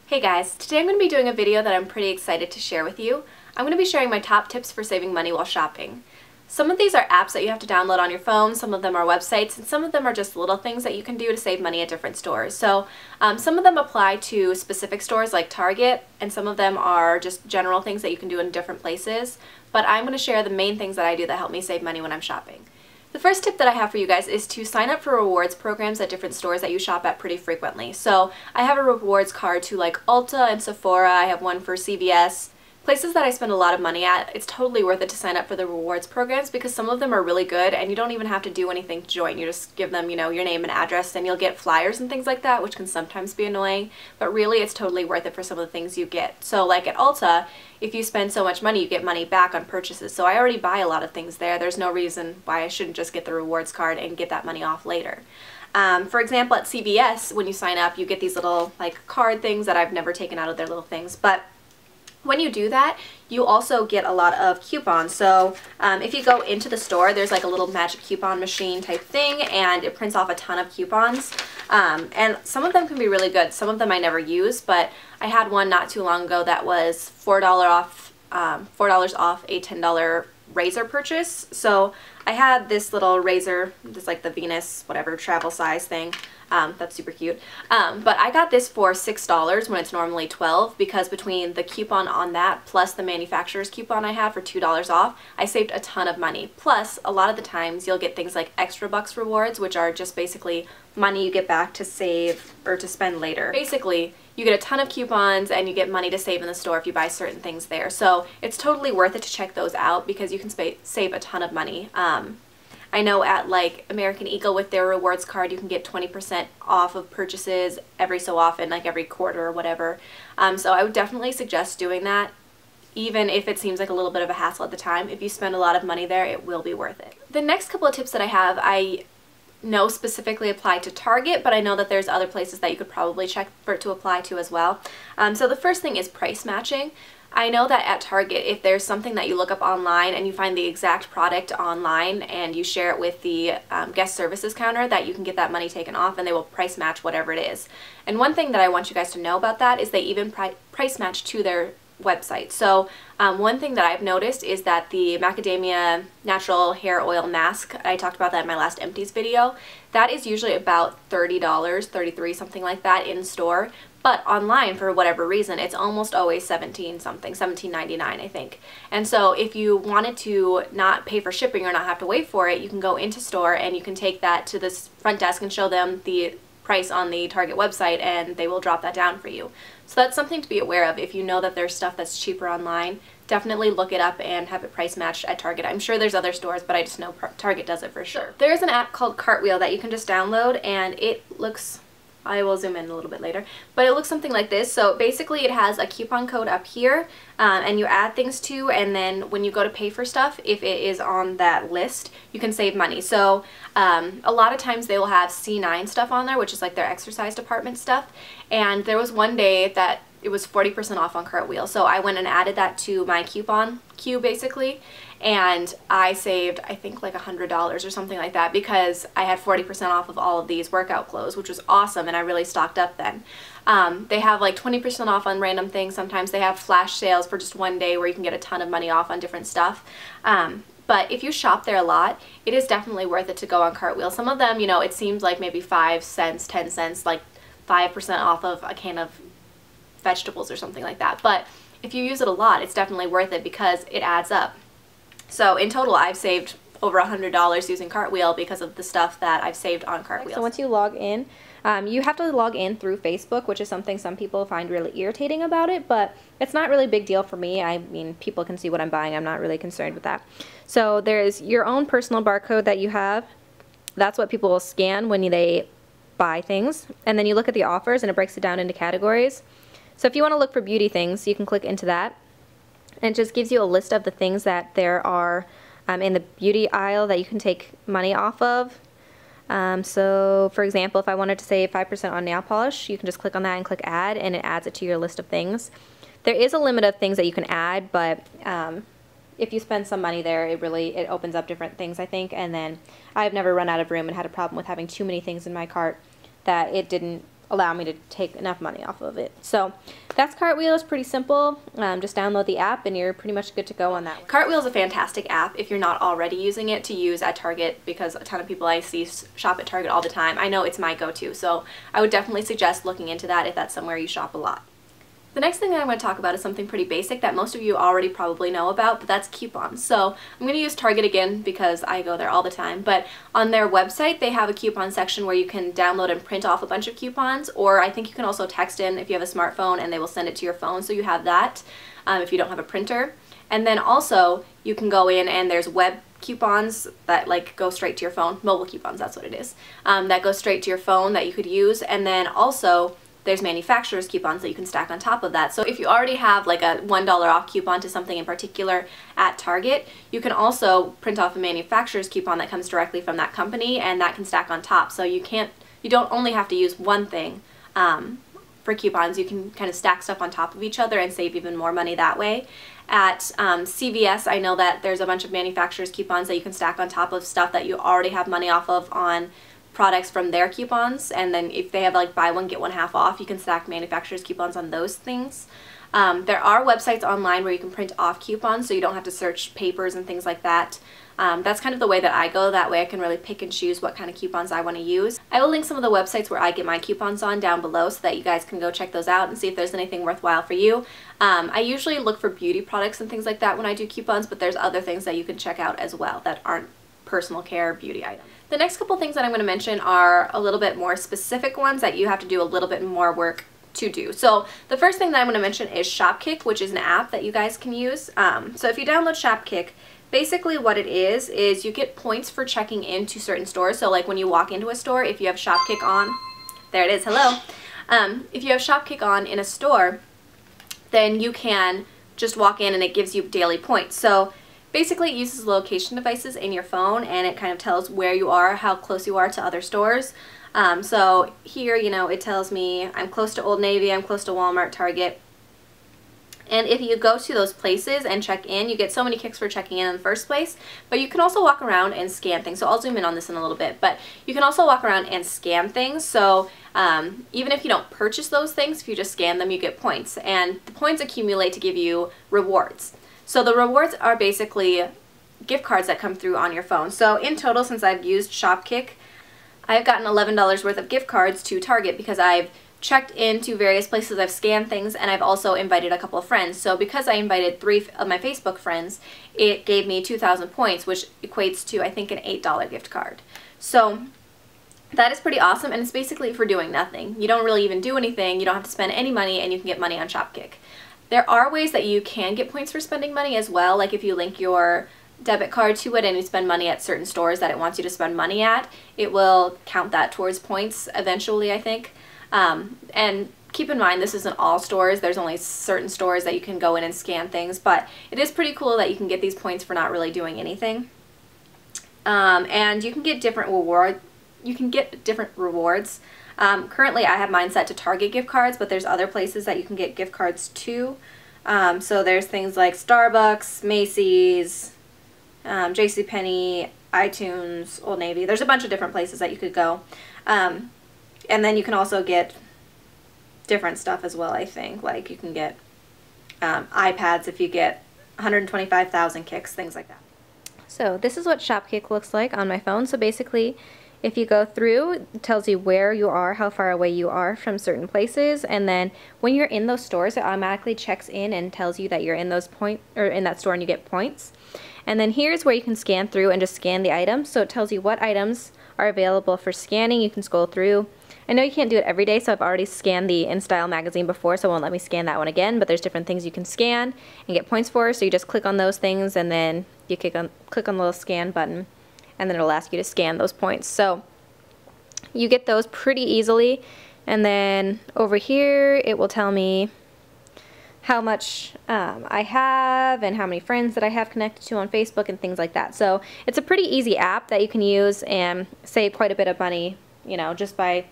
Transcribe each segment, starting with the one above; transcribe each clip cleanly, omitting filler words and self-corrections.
Hey guys, today I'm going to be doing a video that I'm pretty excited to share with you. I'm going to be sharing my top tips for saving money while shopping. Some of these are apps that you have to download on your phone, some of them are websites, and some of them are just little things that you can do to save money at different stores. So some of them apply to specific stores like Target, and some of them are just general things that you can do in different places. But I'm going to share the main things that I do that help me save money when I'm shopping. The first tip that I have for you guys is to sign up for rewards programs at different stores that you shop at pretty frequently. So I have a rewards card to like Ulta and Sephora, I have one for CVS, places that I spend a lot of money at. It's totally worth it to sign up for the rewards programs because some of them are really good and you don't even have to do anything to join. You just give them, your name and address and you'll get flyers and things like that, which can sometimes be annoying, but really it's totally worth it for some of the things you get. So like at Ulta, if you spend so much money, you get money back on purchases. So I already buy a lot of things there. There's no reason why I shouldn't just get the rewards card and get that money off later. For example, at CVS, when you sign up, you get these little like card things that I've never taken out of their little things, but when you do that, you also get a lot of coupons. So if you go into the store, there's like a little magic coupon machine type thing and it prints off a ton of coupons. And some of them can be really good. Some of them I never use, but I had one not too long ago that was $4 off a $10 razor purchase. So I had this little razor, just like the Venus whatever travel size thing. That's super cute. But I got this for $6 when it's normally $12 because between the coupon on that plus the manufacturer's coupon I had for $2 off, I saved a ton of money. Plus, a lot of the times you'll get things like extra bucks rewards, which are just basically money you get back to save or to spend later. Basically, you get a ton of coupons and you get money to save in the store if you buy certain things there. So it's totally worth it to check those out because you can save a ton of money. I know at like American Eagle with their rewards card you can get 20% off of purchases every so often, like every quarter or whatever. So I would definitely suggest doing that, even if it seems like a little bit of a hassle at the time. If you spend a lot of money there, it will be worth it. The next couple of tips that I know specifically apply to Target, but I know that there's other places that you could probably check for it to apply to as well. So the first thing is price matching. I know that at Target, if there's something that you look up online and you find the exact product online and you share it with the guest services counter, that you can get that money taken off and they will price match whatever it is. And one thing that I want you guys to know about that is they even price match to their website. So one thing that I've noticed is that the macadamia natural hair oil mask, I talked about that in my last empties video, that is usually about $30, $33, something like that in store. But online, for whatever reason, it's almost always 17 something, $17.99 I think. And so if you wanted to not pay for shipping or not have to wait for it, you can go into store and you can take that to this front desk and show them the price on the Target website and they will drop that down for you. So that's something to be aware of. If you know that there's stuff that's cheaper online, definitely look it up and have it price matched at Target. I'm sure there's other stores, but I just know Target does it for sure. There's an app called Cartwheel that you can just download and it looks, I will zoom in a little bit later, but it looks something like this. So basically it has a coupon code up here and you add things to, and then when you go to pay for stuff, if it is on that list, you can save money. So a lot of times they will have C9 stuff on there, which is like their exercise department stuff, and there was one day that it was 40% off on Cartwheel. So I went and added that to my coupon queue basically, and I saved I think like $100 or something like that because I had 40% off of all of these workout clothes, which was awesome, and I really stocked up then. They have like 20% off on random things. Sometimes they have flash sales for just one day where you can get a ton of money off on different stuff. But if you shop there a lot, it is definitely worth it to go on Cartwheel. Some of them, it seems like maybe 5 cents, 10 cents, like 5% off of a can of vegetables or something like that. But if you use it a lot, it's definitely worth it because it adds up. So in total, I've saved over $100 using Cartwheel because of the stuff that I've saved on Cartwheel. So once you log in, you have to log in through Facebook, which is something some people find really irritating about it, but it's not really a big deal for me. I mean, people can see what I'm buying. I'm not really concerned with that. So there's your own personal barcode that you have. That's what people will scan when they buy things. And then you look at the offers and it breaks it down into categories. So if you want to look for beauty things, you can click into that. And it just gives you a list of the things that there are in the beauty aisle that you can take money off of. So for example, if I wanted to save 5% on nail polish, you can just click on that and click add, and it adds it to your list of things. There is a limit of things that you can add, but if you spend some money there, it opens up different things, I think. And then I've never run out of room and had a problem with having too many things in my cart that it didn't allow me to take enough money off of it. So that's Cartwheel. It's pretty simple. Just download the app and you're pretty much good to go on that one. Cartwheel is a fantastic app if you're not already using it to use at Target, because a ton of people I see shop at Target all the time. I know it's my go-to, so I would definitely suggest looking into that if that's somewhere you shop a lot. The next thing that I'm going to talk about is something pretty basic that most of you already probably know about, but that's coupons. So I'm going to use Target again because I go there all the time, but on their website they have a coupon section where you can download and print off a bunch of coupons, or I think you can also text in if you have a smartphone and they will send it to your phone, so you have that if you don't have a printer. And then also you can go in and there's web coupons that like go straight to your phone, mobile coupons, that's what it is, that go straight to your phone that you could use. And then also there's manufacturer's coupons that you can stack on top of that. So if you already have like a $1 off coupon to something in particular at Target, you can also print off a manufacturer's coupon that comes directly from that company, and that can stack on top. So you don't only have to use one thing for coupons. You can kind of stack stuff on top of each other and save even more money that way. At CVS, I know that there's a bunch of manufacturer's coupons that you can stack on top of stuff that you already have money off of on products from their coupons, and then if they have like buy one get one half off, you can stack manufacturer's coupons on those things. There are websites online where you can print off coupons so you don't have to search papers and things like that. That's kind of the way that I go. That way I can really pick and choose what kind of coupons I want to use. I will link some of the websites where I get my coupons on down below so that you guys can go check those out and see if there's anything worthwhile for you. I usually look for beauty products and things like that when I do coupons, but there's other things that you can check out as well that aren't personal care beauty items. The next couple things that I'm going to mention are a little bit more specific ones that you have to do a little bit more work to do. So the first thing that I'm going to mention is Shopkick, which is an app that you guys can use. So if you download Shopkick, basically what it is you get points for checking into certain stores. So like when you walk into a store, if you have Shopkick on, there it is, hello. If you have Shopkick on in a store, then you can just walk in and it gives you daily points. So basically it uses location devices in your phone and it kind of tells where you are, how close you are to other stores. So here, you know, it tells me I'm close to Old Navy, I'm close to Walmart, Target. And if you go to those places and check in, you get so many kicks for checking in the first place, but you can also walk around and scan things. So I'll zoom in on this in a little bit, but you can also walk around and scan things. So even if you don't purchase those things, if you just scan them, you get points. And the points accumulate to give you rewards. So the rewards are basically gift cards that come through on your phone. So in total, since I've used Shopkick, I've gotten $11 worth of gift cards to Target because I've checked into various places, I've scanned things, and I've also invited a couple of friends. So because I invited 3 of my Facebook friends, it gave me 2,000 points, which equates to, I think, an $8 gift card. So that is pretty awesome, and it's basically for doing nothing. You don't really even do anything, you don't have to spend any money, and you can get money on Shopkick. There are ways that you can get points for spending money as well, like if you link your debit card to it and you spend money at certain stores that it wants you to spend money at, it will count that towards points eventually, I think. And keep in mind, this isn't all stores. There's only certain stores that you can go in and scan things, but it is pretty cool that you can get these points for not really doing anything. And you can get different rewards. Currently I have mine set to Target gift cards, but there's other places that you can get gift cards to. So there's things like Starbucks, Macy's, JCPenney, iTunes, Old Navy. There's a bunch of different places that you could go. And then you can also get different stuff as well, I think. Like you can get iPads if you get 125,000 kicks, things like that. So this is what Shopkick looks like on my phone. So basically, if you go through, it tells you where you are, how far away you are from certain places, and then when you're in those stores, it automatically checks in and tells you that you're in those in that store and you get points. And then here's where you can scan through and just scan the items. So it tells you what items are available for scanning. You can scroll through. I know you can't do it every day, so I've already scanned the In Style magazine before, so it won't let me scan that one again, but there's different things you can scan and get points for. So you just click on those things and then you click on the little scan button, and then it'll ask you to scan those points. So you get those pretty easily, and then over here it will tell me how much I have and how many friends that I have connected to on Facebook and things like that. So it's a pretty easy app that you can use and save quite a bit of money, you know, just by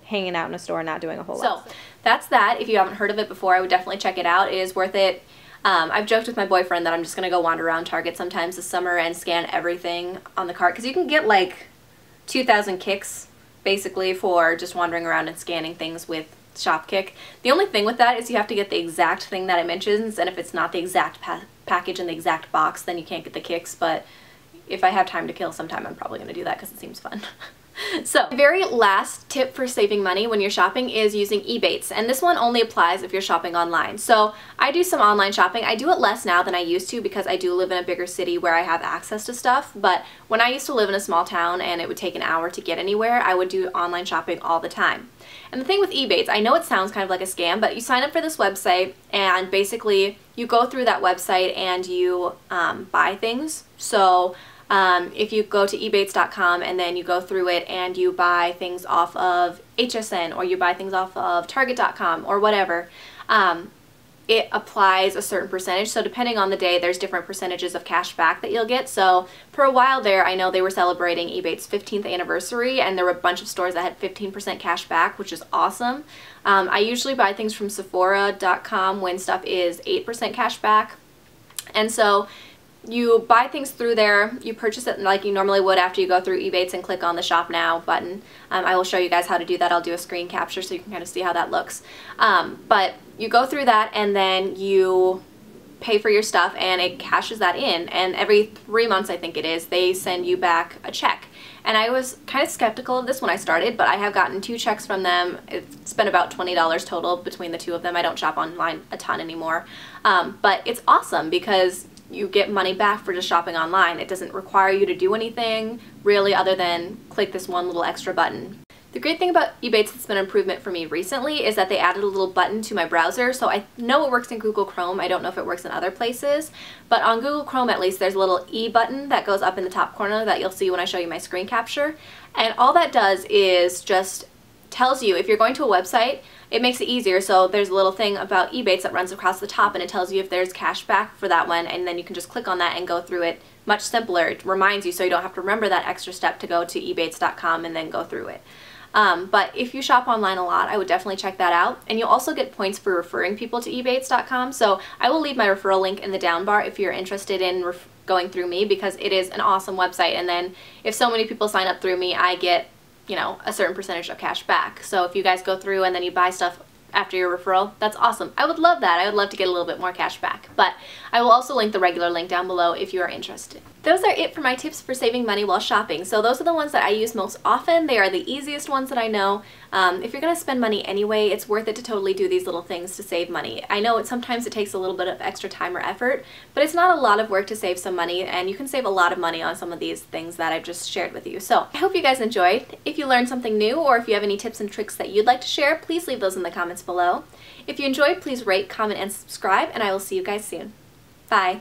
hanging out in a store and not doing a whole lot. So that's that. If you haven't heard of it before, I would definitely check it out. It is worth it. I've joked with my boyfriend that I'm just going to go wander around Target sometimes this summer and scan everything on the cart, because you can get like 2,000 kicks basically for just wandering around and scanning things with Shopkick. The only thing with that is you have to get the exact thing that it mentions, and if it's not the exact package in the exact box, then you can't get the kicks, but if I have time to kill sometime, I'm probably going to do that because it seems fun. So, the very last tip for saving money when you're shopping is using Ebates, and this one only applies if you're shopping online. So, I do some online shopping. I do it less now than I used to because I do live in a bigger city where I have access to stuff, but when I used to live in a small town and it would take an hour to get anywhere, I would do online shopping all the time. And the thing with Ebates, I know it sounds kind of like a scam, but you sign up for this website and basically you go through that website and you buy things. So, if you go to ebates.com and then you go through it and you buy things off of HSN or you buy things off of target.com or whatever, it applies a certain percentage. So depending on the day, there's different percentages of cash back that you'll get. So for a while there, I know they were celebrating Ebates' 15th anniversary and there were a bunch of stores that had 15% cash back, which is awesome. I usually buy things from Sephora.com when stuff is 8% cash back. And so you buy things through there, you purchase it like you normally would after you go through Ebates and click on the Shop Now button. I will show you guys how to do that. I'll do a screen capture so you can kind of see how that looks. But you go through that and then you pay for your stuff and it cashes that in, and every 3 months, I think it is, they send you back a check. And I was kind of skeptical of this when I started, but I have gotten 2 checks from them. It's been about $20 total between the 2 of them. I don't shop online a ton anymore. But it's awesome because you get money back for just shopping online. It doesn't require you to do anything really other than click this one little extra button. The great thing about Ebates that's been an improvement for me recently is that they added a little button to my browser. So I know it works in Google Chrome. I don't know if it works in other places, but on Google Chrome at least there's a little E button that goes up in the top corner that you'll see when I show you my screen capture. And all that does is just tells you if you're going to a website, it makes it easier. So there's a little thing about Ebates that runs across the top and it tells you if there's cash back for that one, and then you can just click on that and go through it much simpler. It reminds you so you don't have to remember that extra step to go to ebates.com and then go through it. But if you shop online a lot, I would definitely check that out. And you'll also get points for referring people to ebates.com. So I will leave my referral link in the down bar if you're interested in going through me, because it is an awesome website. And then if so many people sign up through me, I get, you know, a certain percentage of cash back. So if you guys go through and then you buy stuff after your referral, that's awesome. I would love that. I would love to get a little bit more cash back. But I will also link the regular link down below if you are interested. Those are it for my tips for saving money while shopping. So those are the ones that I use most often. They are the easiest ones that I know. If you're going to spend money anyway, it's worth it to totally do these little things to save money. I know sometimes it takes a little bit of extra time or effort, but it's not a lot of work to save some money, and you can save a lot of money on some of these things that I've just shared with you. So I hope you guys enjoyed. If you learned something new, or if you have any tips and tricks that you'd like to share, please leave those in the comments below. If you enjoyed, please rate, comment, and subscribe, and I will see you guys soon. Bye!